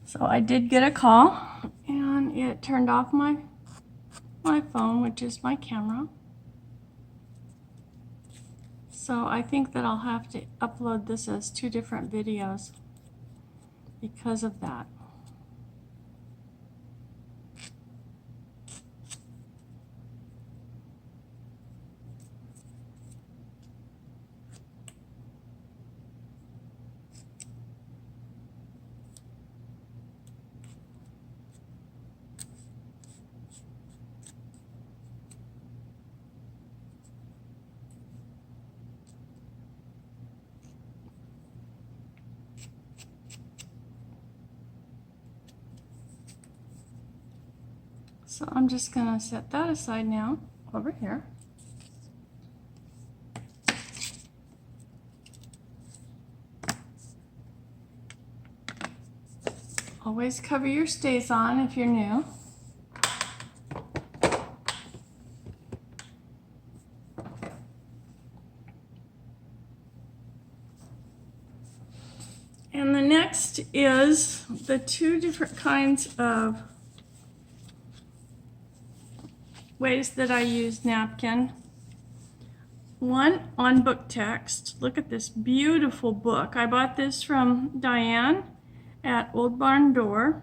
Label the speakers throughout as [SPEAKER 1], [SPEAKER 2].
[SPEAKER 1] So I did get a call and it turned off my phone, which is my camera. So I think that I'll have to upload this as 2 different videos because of that. So I'm just going to set that aside now over here. Always cover your StazOn if you're new. And the next is the 2 different kinds of ways that I use napkin. One on book text. Look at this beautiful book. I bought this from Diane at Old Barn Door.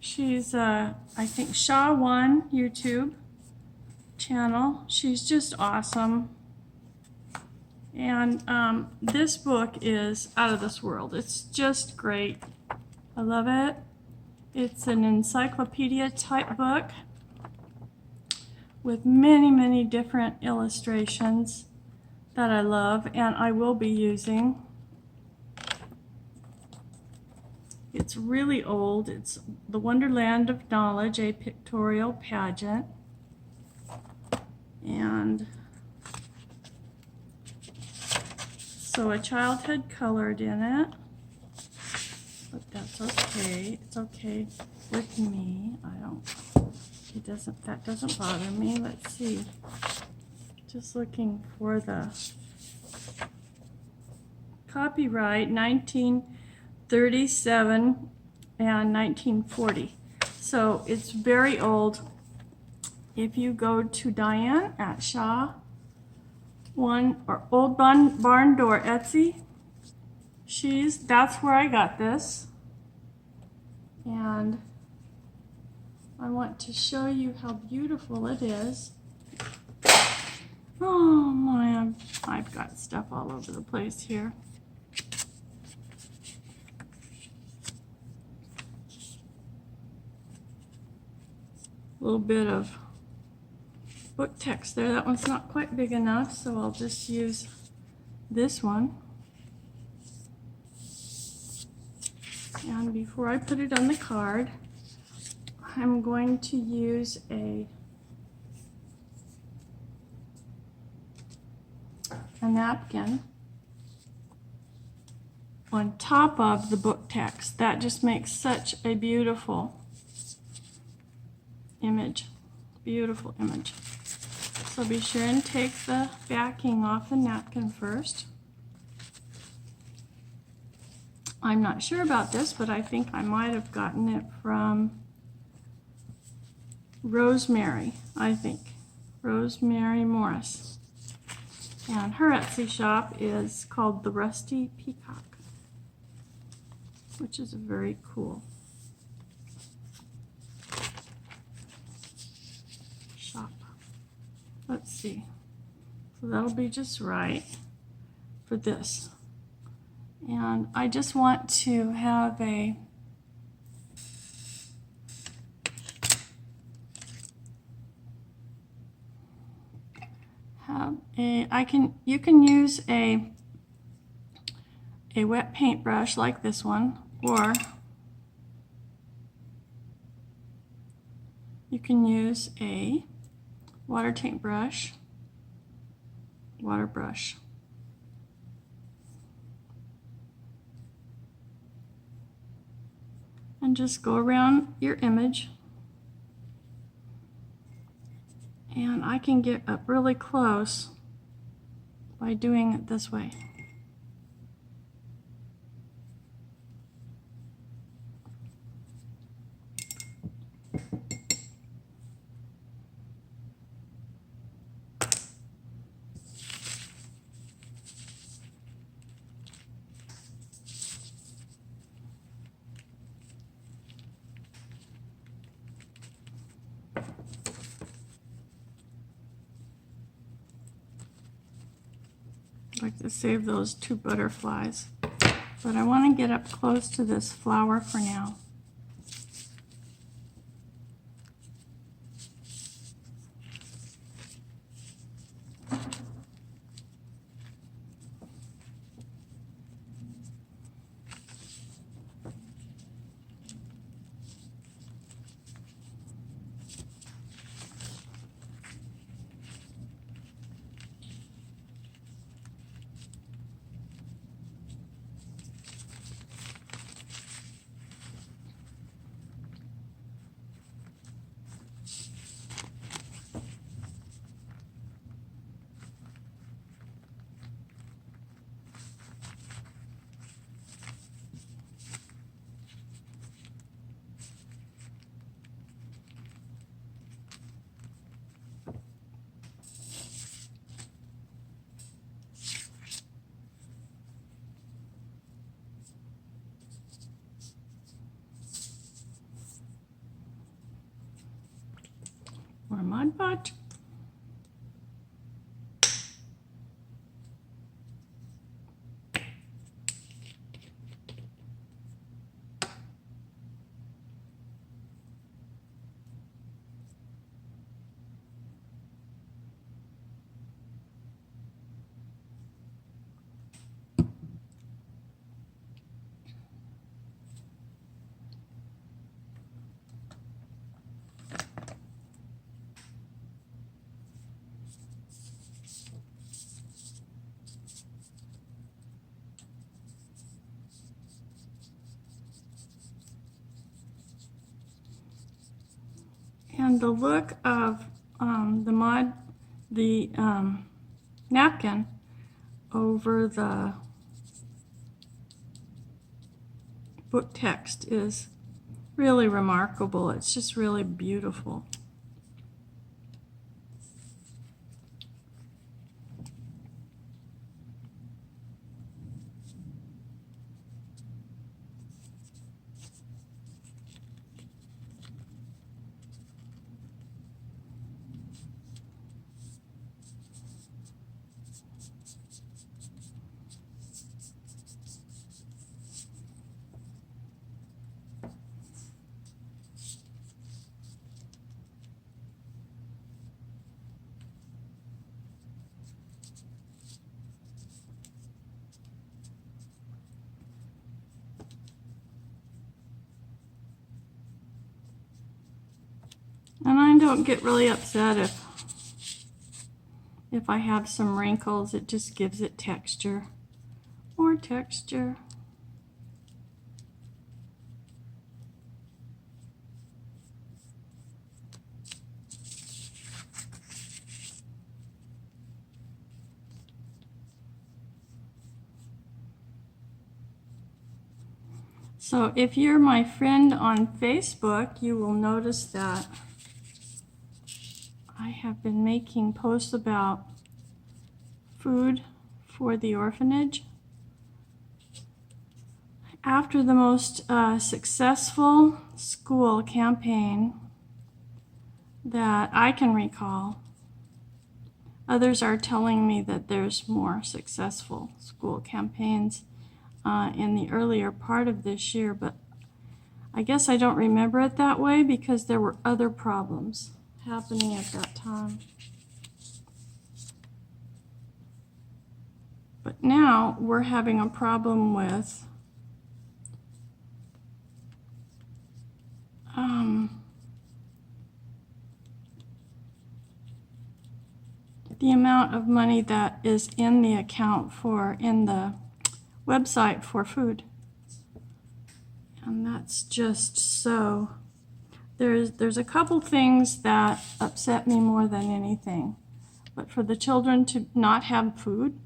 [SPEAKER 1] She's I think Shaw One YouTube channel. She's just awesome. And this book is out of this world. It's just great. I love it. It's an encyclopedia type book with many, many different illustrations that I love and I will be using. It's really old. It's The Wonderland of Knowledge, a pictorial pageant. And so a child had colored in it, but that's okay. It's okay with me. That doesn't bother me. Let's see. Just looking for the copyright 1937 and 1940. So it's very old. If you go to Diane at Shaw One or Old Barn Door Etsy, that's where I got this. And I want to show you how beautiful it is. Oh my, I've got stuff all over the place here. A little bit of book text there. That one's not quite big enough, so I'll just use this one. And before I put it on the card, I'm going to use a napkin on top of the book text. That just makes such a beautiful image. Beautiful image. So be sure and take the backing off the napkin first. I'm not sure about this, but I think I might have gotten it from Rosemary, I think. Rosemary Morris. And her Etsy shop is called The Rusty Peacock, which is very cool shop. Let's see. So that'll be just right for this. And I just want to have you can use a wet paintbrush like this one, or you can use a water paint brush, water brush. And just go around your image. And I can get up really close by doing it this way. I'd like to save those 2 butterflies, but I want to get up close to this flower for now. More Mod Podge. And the look of the napkin over the book text is really remarkable. It's just really beautiful. And I don't get really upset if I have some wrinkles. It just gives it texture. More texture. So if you're my friend on Facebook, you will notice that I have been making posts about food for the orphanage. After the most successful school campaign that I can recall, others are telling me that there's more successful school campaigns in the earlier part of this year, but I guess I don't remember it that way because there were other problems happening at that time. But now we're having a problem with the amount of money that is in the account in the website for food. And that's just so, there's a couple things that upset me more than anything. But for the children to not have food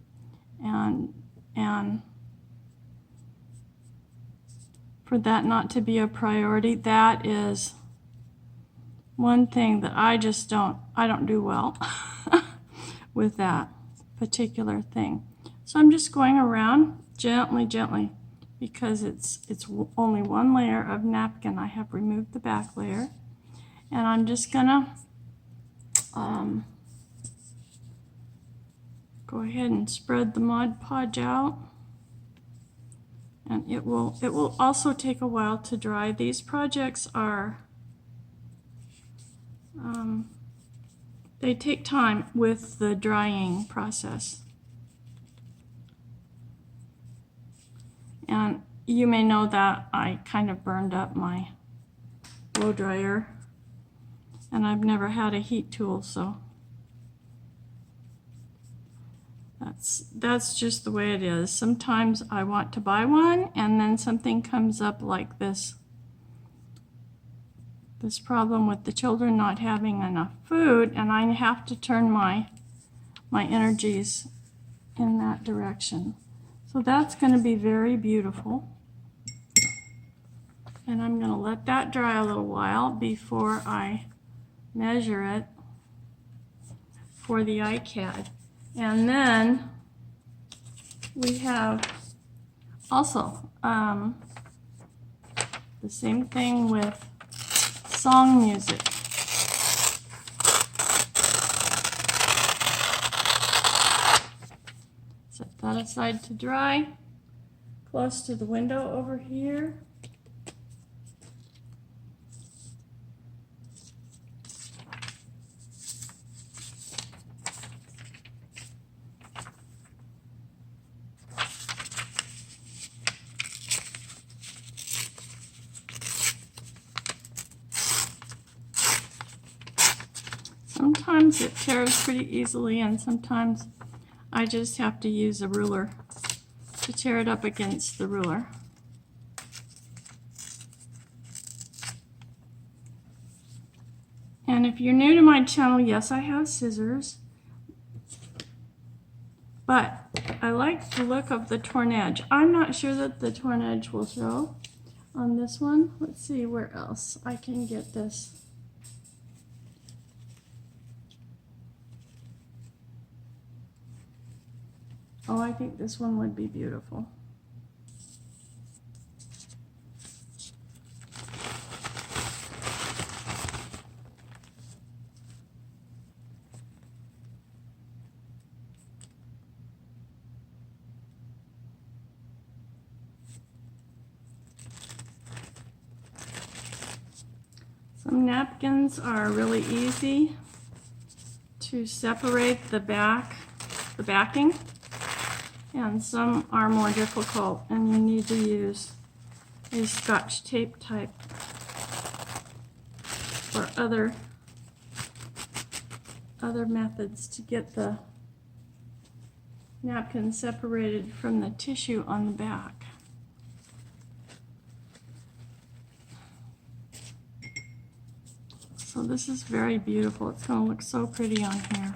[SPEAKER 1] and for that not to be a priority, that is one thing that I don't do well with that particular thing. So I'm just going around gently, because it's only one layer of napkin. I have removed the back layer, and I'm just gonna go ahead and spread the Mod Podge out. And it will also take a while to dry. These projects are, they take time with the drying process. And you may know that I kind of burned up my blow dryer, and I've never had a heat tool, so that's just the way it is. Sometimes I want to buy one, and then something comes up like this problem with the children not having enough food, and I have to turn my energies in that direction. So that's going to be very beautiful. And I'm going to let that dry a little while before I measure it for the iCAD. And then we have also the same thing with song music. Set that aside to dry, close to the window over here. Sometimes it tears pretty easily, and sometimes I just have to use a ruler to tear it up against the ruler. And if you're new to my channel, yes, I have scissors, but I like the look of the torn edge. I'm not sure that the torn edge will show on this one. Let's see where else I can get this. Oh, I think this one would be beautiful. Some napkins are really easy to separate the backing, and some are more difficult, and you need to use a Scotch tape type or other methods to get the napkin separated from the tissue on the back. So this is very beautiful. It's going to look so pretty on here.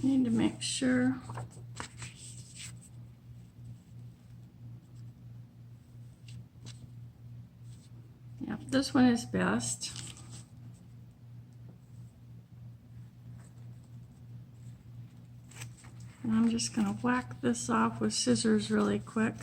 [SPEAKER 1] Need to make sure yeah, this one is best. And I'm just going to whack this off with scissors really quick.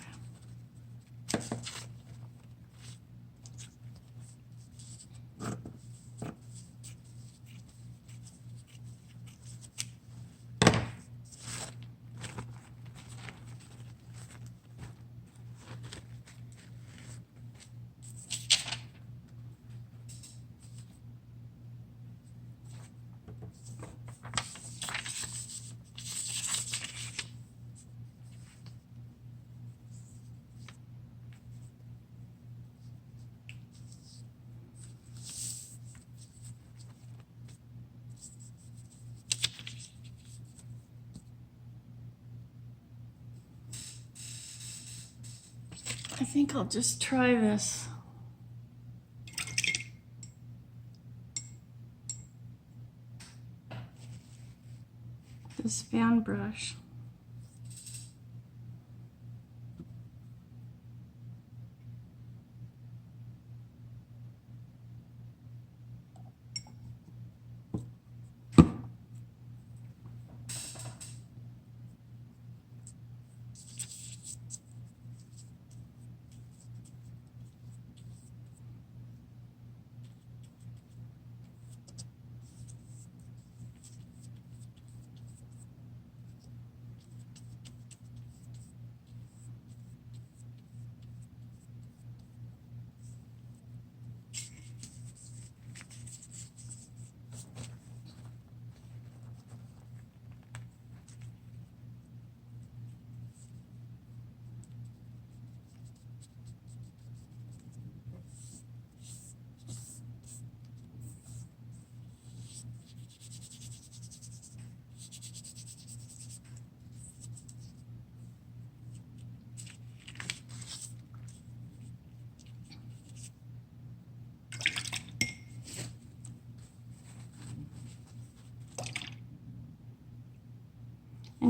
[SPEAKER 1] I think I'll just try this. This fan brush.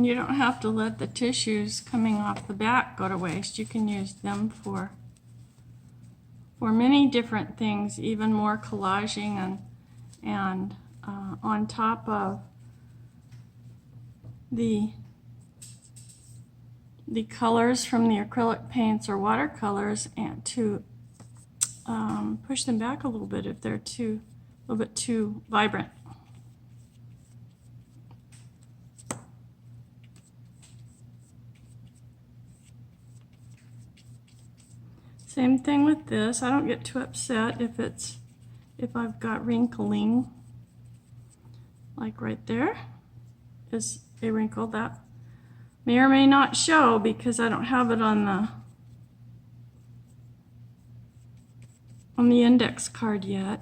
[SPEAKER 1] And you don't have to let the tissues coming off the back go to waste. You can use them for many different things, even more collaging and on top of the colors from the acrylic paints or watercolors, and to push them back a little bit if they're a little bit too vibrant. Same thing with this. I don't get too upset if I've got wrinkling, like right there is a wrinkle that may or may not show because I don't have it on the index card yet.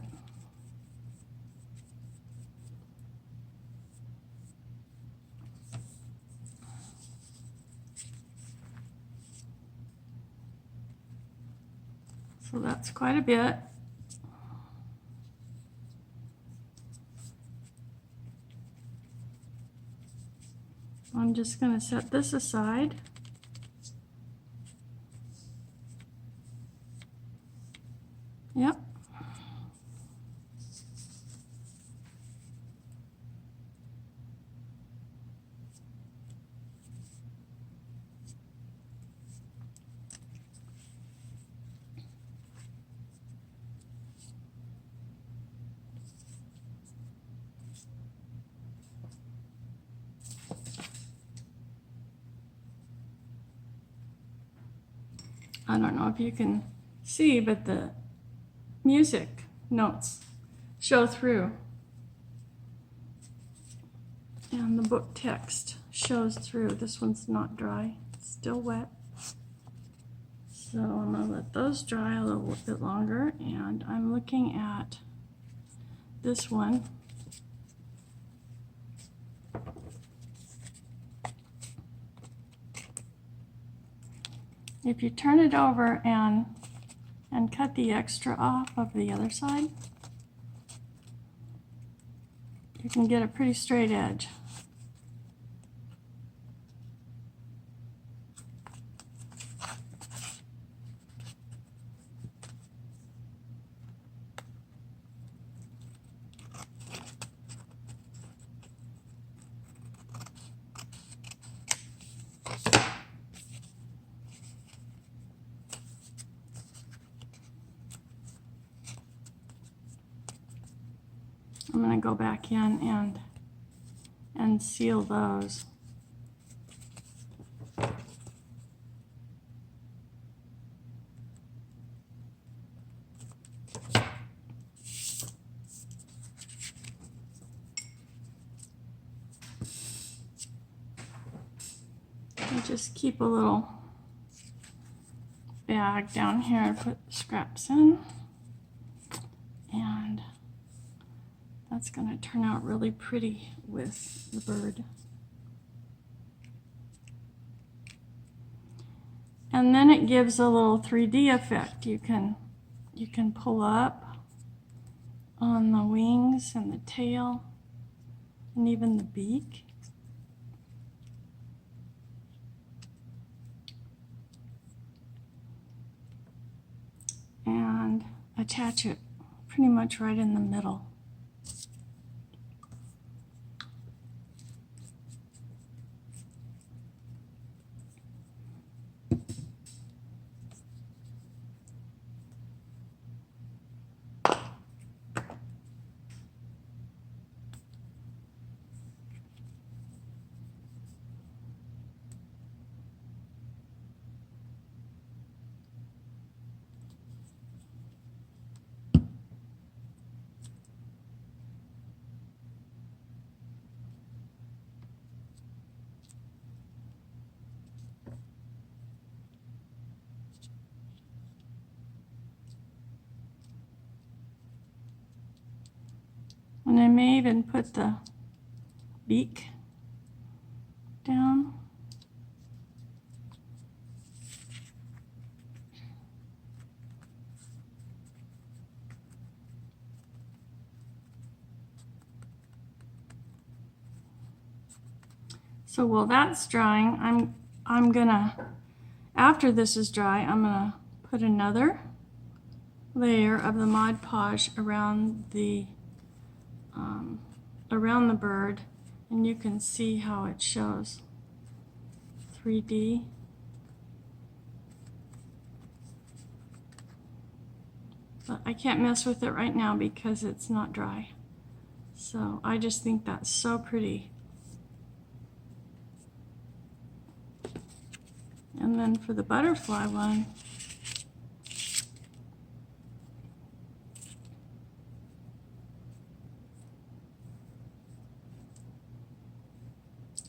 [SPEAKER 1] So that's quite a bit. I'm just going to set this aside. Yep. I don't know if you can see, but the music notes show through. And the book text shows through. This one's not dry, it's still wet. So I'm going to let those dry a little bit longer, and I'm looking at this one. If you turn it over and cut the extra off of the other side, you can get a pretty straight edge. I'm going to go back in and seal those. I just keep a little bag down here to put the scraps in, and that's going to turn out really pretty with the bird. And then it gives a little 3D effect. You can pull up on the wings and the tail and even the beak. And attach it pretty much right in the middle. And I may even put the beak down. So while that's drying, I'm gonna, after this is dry, I'm gonna put another layer of the Mod Podge around the bird, and you can see how it shows 3D. But I can't mess with it right now because it's not dry. So I just think that's so pretty. And then for the butterfly one,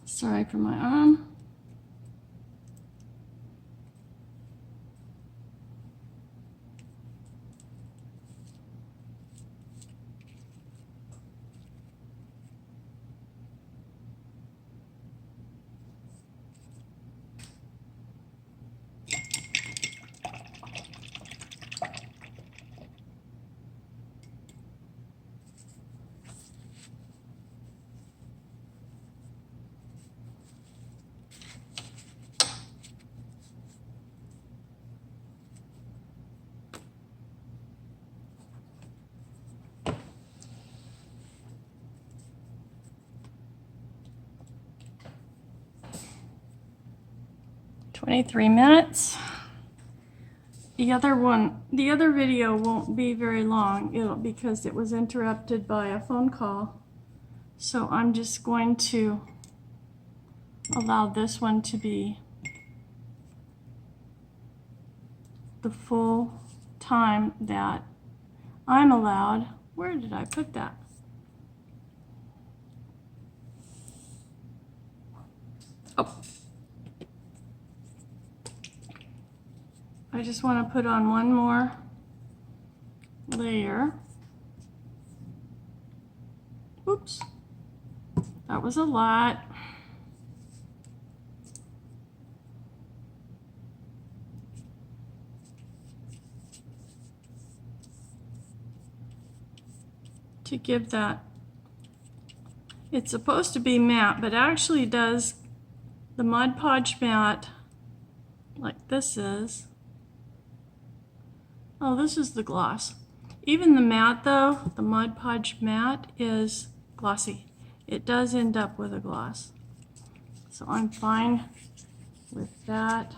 [SPEAKER 1] sorry for my arm. $23. The other video won't be very long because it was interrupted by a phone call. So I'm just going to allow this one to be the full time that I'm allowed. Where did I put that? Oh. I just want to put on one more layer. Oops, that was a lot. To give that, it's supposed to be matte, but actually does the Mod Podge matte like this is. Oh, this is the gloss. Even the matte though, the Mod Podge matte is glossy. It does end up with a gloss. So I'm fine with that.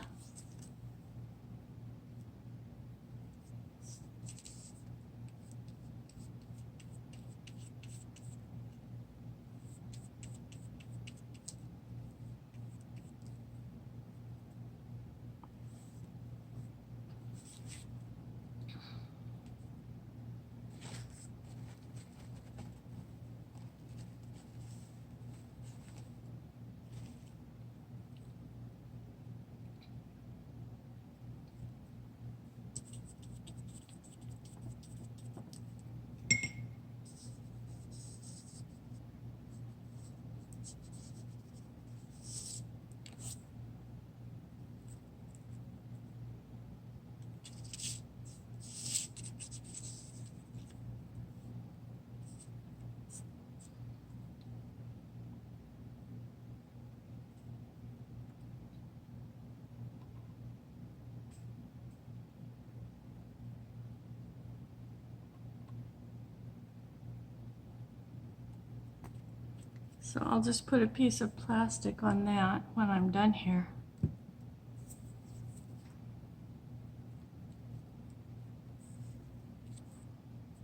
[SPEAKER 1] So I'll just put a piece of plastic on that when I'm done here.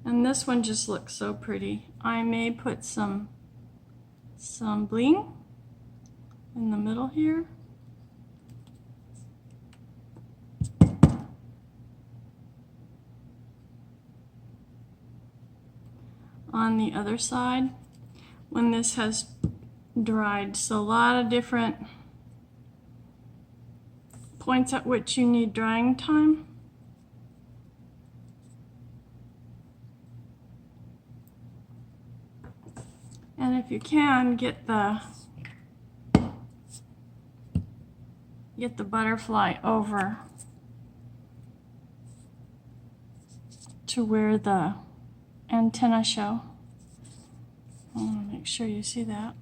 [SPEAKER 1] And this one just looks so pretty. I may put some bling in the middle here. On the other side, when this has dried. So a lot of different points at which you need drying time. And if you can, get the butterfly over to where the antenna show. I want to make sure you see that.